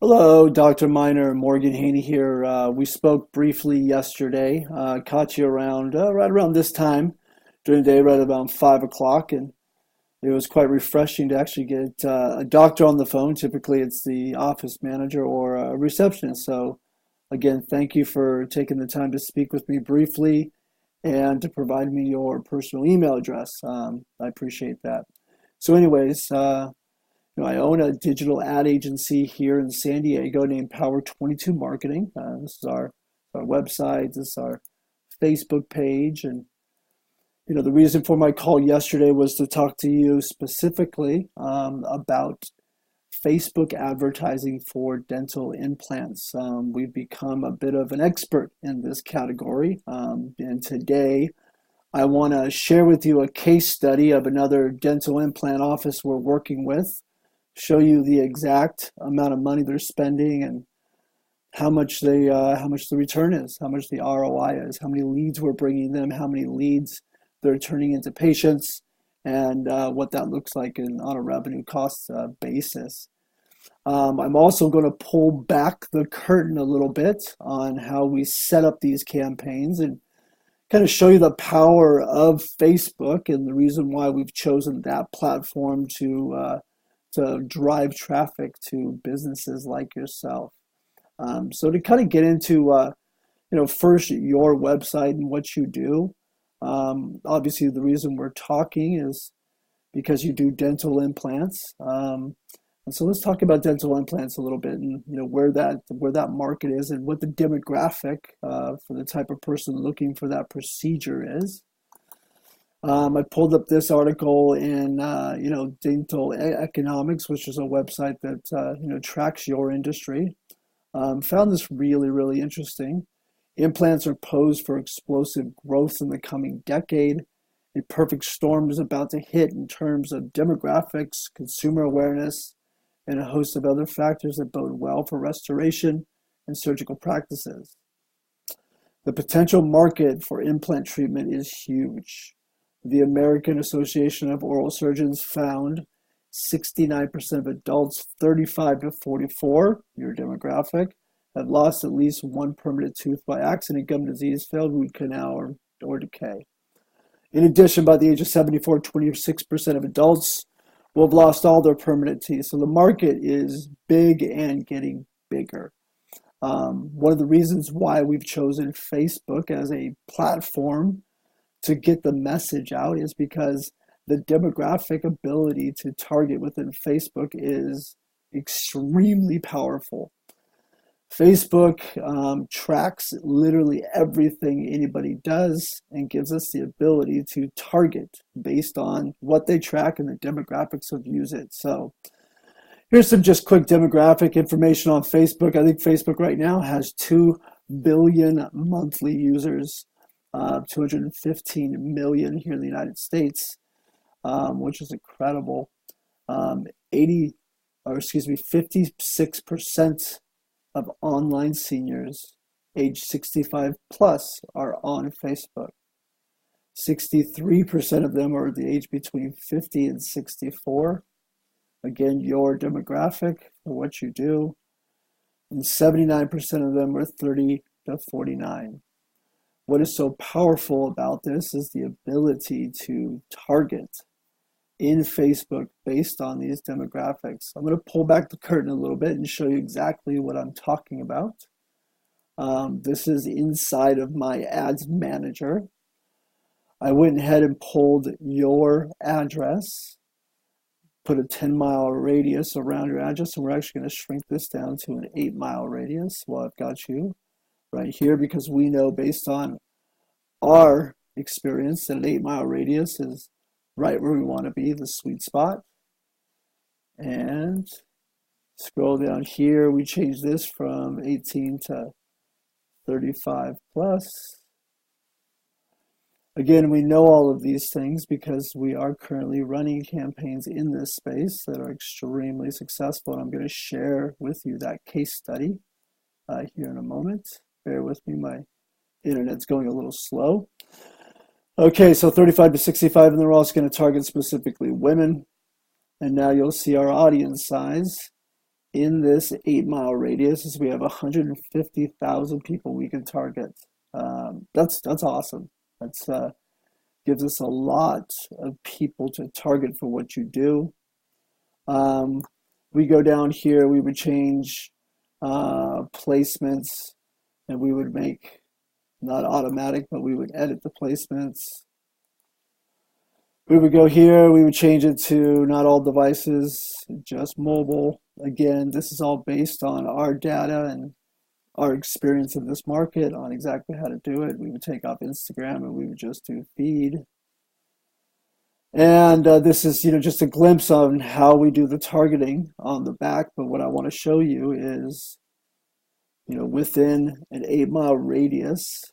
Hello, Dr. Miner, Morgan Haney here. We spoke briefly yesterday. Caught you around right around this time during the day, right about 5 o'clock, and it was quite refreshing to actually get a doctor on the phone. Typically, it's the office manager or a receptionist. So, again, thank you for taking the time to speak with me briefly and to provide me your personal email address. I appreciate that. So, anyways, I own a digital ad agency here in San Diego named Power 22 Marketing. This is our website, this is our Facebook page. And, the reason for my call yesterday was to talk to you specifically about Facebook advertising for dental implants. We've become a bit of an expert in this category. And today, I want to share with you a case study of another dental implant office we're working with, show you the exact amount of money they're spending and how much the return is, how much the ROI is, how many leads we're bringing them, how many leads they're turning into patients, and what that looks like on a revenue cost basis. I'm also going to pull back the curtain a little bit on how we set up these campaigns and kind of show you the power of Facebook and the reason why we've chosen that platform to drive traffic to businesses like yourself. So to kind of get into, first your website and what you do. Obviously, the reason we're talking is because you do dental implants. And so let's talk about dental implants a little bit, and where that market is and what the demographic for the type of person looking for that procedure is. I pulled up this article in, Dental Economics, which is a website that, tracks your industry. Found this really, really interesting. Implants are posed for explosive growth in the coming decade. A perfect storm is about to hit in terms of demographics, consumer awareness, and a host of other factors that bode well for restoration and surgical practices. The potential market for implant treatment is huge. The American Association of Oral Surgeons found 69% of adults 35 to 44, your demographic, have lost at least one permanent tooth by accident, gum disease, failed root canal, or decay. In addition, by the age of 74, 26% of adults will have lost all their permanent teeth. So the market is big and getting bigger. One of the reasons why we've chosen Facebook as a platform to get the message out is because the demographic ability to target within Facebook is extremely powerful. Facebook tracks literally everything anybody does and gives us the ability to target based on what they track and the demographics of use it. So here's some just quick demographic information on Facebook. I think Facebook right now has 2 billion monthly users, 215 million here in the United States, which is incredible. 56% of online seniors age 65 plus are on Facebook. 63% of them are the age between 50 and 64. Again, your demographic for what you do. And 79% of them are 30 to 49. What is so powerful about this is the ability to target in Facebook based on these demographics. I'm going to pull back the curtain a little bit and show you exactly what I'm talking about. This is inside of my ads manager. I went ahead and pulled your address, put a 10-mile radius around your address, and we're actually going to shrink this down to an 8-mile radius. Well, I've got you right here because we know based on our experience that an 8-mile radius is right where we want to be, the sweet spot. And scroll down here, we change this from 18 to 35 plus. Again, we know all of these things because we are currently running campaigns in this space that are extremely successful, and I'm going to share with you that case study here in a moment. Bear with me, my internet's going a little slow. Okay, so 35 to 65, and they're also going to target specifically women. And now you'll see our audience size in this 8 mile radius is we have 150,000 people we can target. That's awesome. That's gives us a lot of people to target for what you do. Um, we go down here, we would change placements, and we would make not automatic, but we would edit the placements. We would go here, we would change it to not all devices, just mobile. Again, this is all based on our data and our experience in this market on exactly how to do it. We would take off Instagram and we would just do feed. And this is, just a glimpse on how we do the targeting on the back. But what I want to show you is, within an 8 mile radius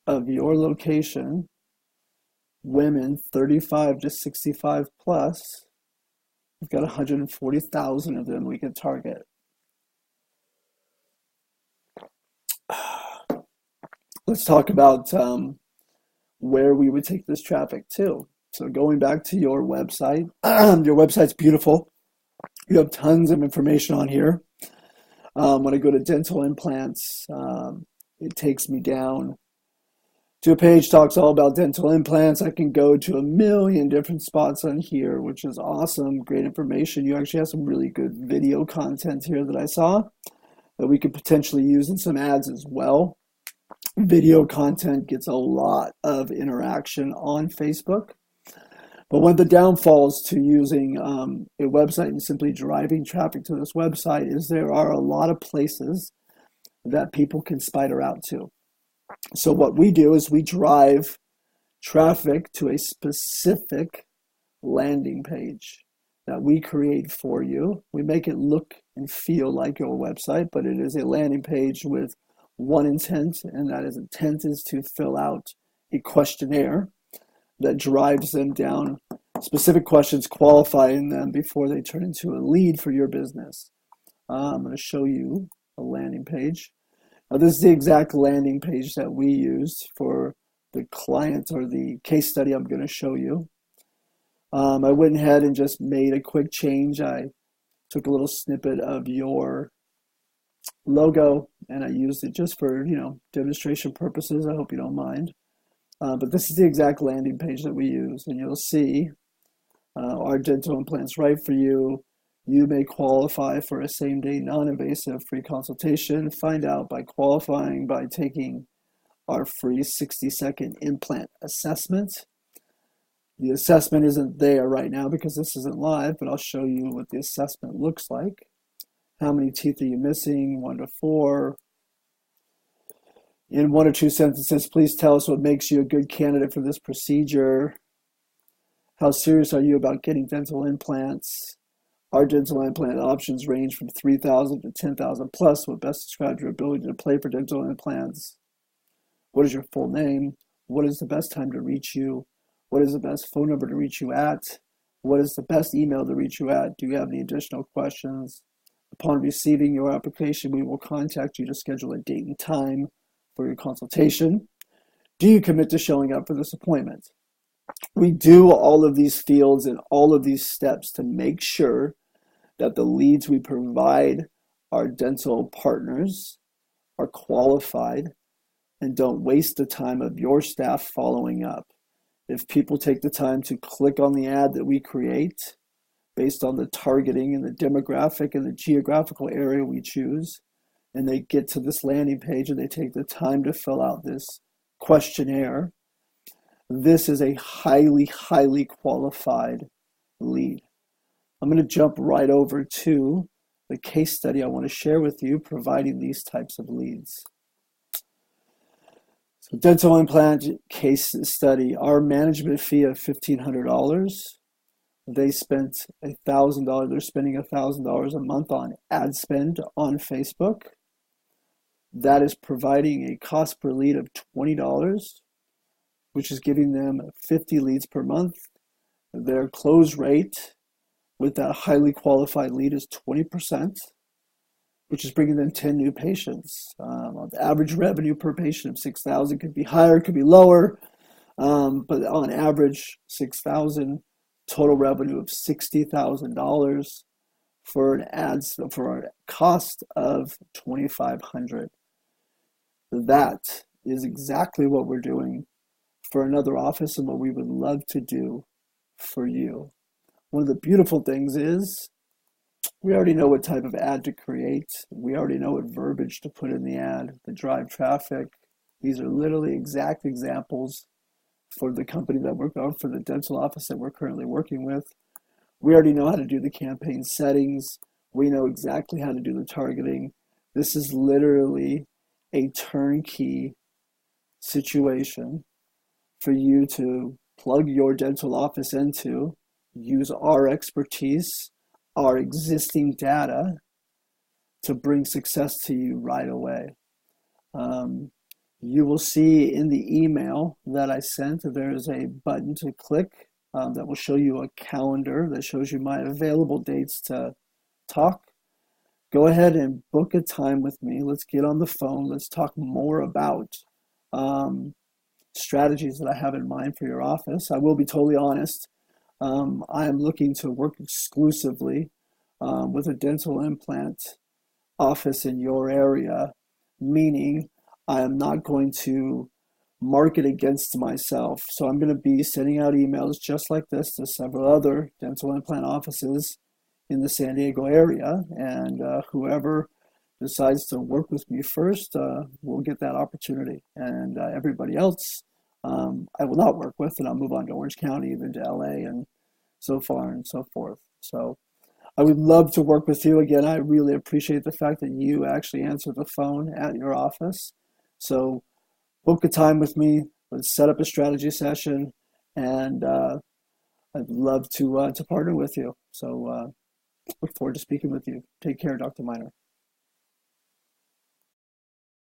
of your location, women 35 to 65 plus, we've got 140,000 of them we can target. Let's talk about where we would take this traffic to. So going back to your website, your website's beautiful. You have tons of information on here. When I go to dental implants, it takes me down to a page talks all about dental implants. I can go to a million different spots on here, which is awesome. Great information. You actually have some really good video content here that I saw that we could potentially use in some ads as well. Video content gets a lot of interaction on Facebook. But one of the downfalls to using a website and simply driving traffic to this website is there are a lot of places that people can spider out to. So what we do is we drive traffic to a specific landing page that we create for you. We make it look and feel like your website, but it is a landing page with one intent, and that intent is to fill out a questionnaire that drives them down specific questions, qualifying them before they turn into a lead for your business. I'm going to show you a landing page. Now, this is the exact landing page that we used for the client or the case study I'm going to show you. I went ahead and just made a quick change. I took a little snippet of your logo and I used it just for, demonstration purposes. I hope you don't mind. But this is the exact landing page that we use, and you'll see our dental implants right for you. You may qualify for a same-day non-invasive free consultation. Find out by qualifying by taking our free 60-second implant assessment. The assessment isn't there right now because this isn't live, but I'll show you what the assessment looks like. How many teeth are you missing? 1 to 4. In 1 or 2 sentences, please tell us what makes you a good candidate for this procedure. How serious are you about getting dental implants? Our dental implant options range from $3,000 to $10,000 plus. What best describes your ability to pay for dental implants? What is your full name? What is the best time to reach you? What is the best phone number to reach you at? What is the best email to reach you at? Do you have any additional questions? Upon receiving your application, we will contact you to schedule a date and time for your consultation. Do you commit to showing up for this appointment? We do all of these fields and all of these steps to make sure that the leads we provide our dental partners are qualified and don't waste the time of your staff following up. If people take the time to click on the ad that we create based on the targeting and the demographic and the geographical area we choose, and they get to this landing page and they take the time to fill out this questionnaire, this is a highly, highly qualified lead. I'm going to jump right over to the case study I want to share with you, providing these types of leads. So dental implant case study, our management fee of $1,500. They spent $1,000. They're spending $1,000 a month on ad spend on Facebook. That is providing a cost per lead of $20, which is giving them 50 leads per month. Their close rate with that highly qualified lead is 20%, which is bringing them 10 new patients. The average revenue per patient of $6,000 could be higher, could be lower, but on average, $6,000, total revenue of $60,000 for an ads for a cost of $2,500. That is exactly what we're doing for another office and what we would love to do for you. One of the beautiful things is we already know what type of ad to create. We already know what verbiage to put in the ad to drive traffic. These are literally exact examples for the company that we're going for the dental office that we're currently working with. We already know how to do the campaign settings. We know exactly how to do the targeting. This is literally a turnkey situation for you to plug your dental office into, use our expertise, our existing data to bring success to you right away. You will see in the email that I sent, there is a button to click that will show you a calendar that shows you my available dates to talk. Go ahead and book a time with me. Let's get on the phone. Let's talk more about strategies that I have in mind for your office. I will be totally honest. I am looking to work exclusively with a dental implant office in your area, meaning I am not going to market against myself. So I'm going to be sending out emails just like this to several other dental implant offices in the San Diego area, and whoever decides to work with me first will get that opportunity, and everybody else I will not work with, and I'll move on to Orange County, even to LA, and so far and so forth. So I would love to work with you. Again, I really appreciate the fact that you actually answered the phone at your office. So book a time with me. Let's set up a strategy session, and I'd love to partner with you. So look forward to speaking with you. Take care, Dr. Miner.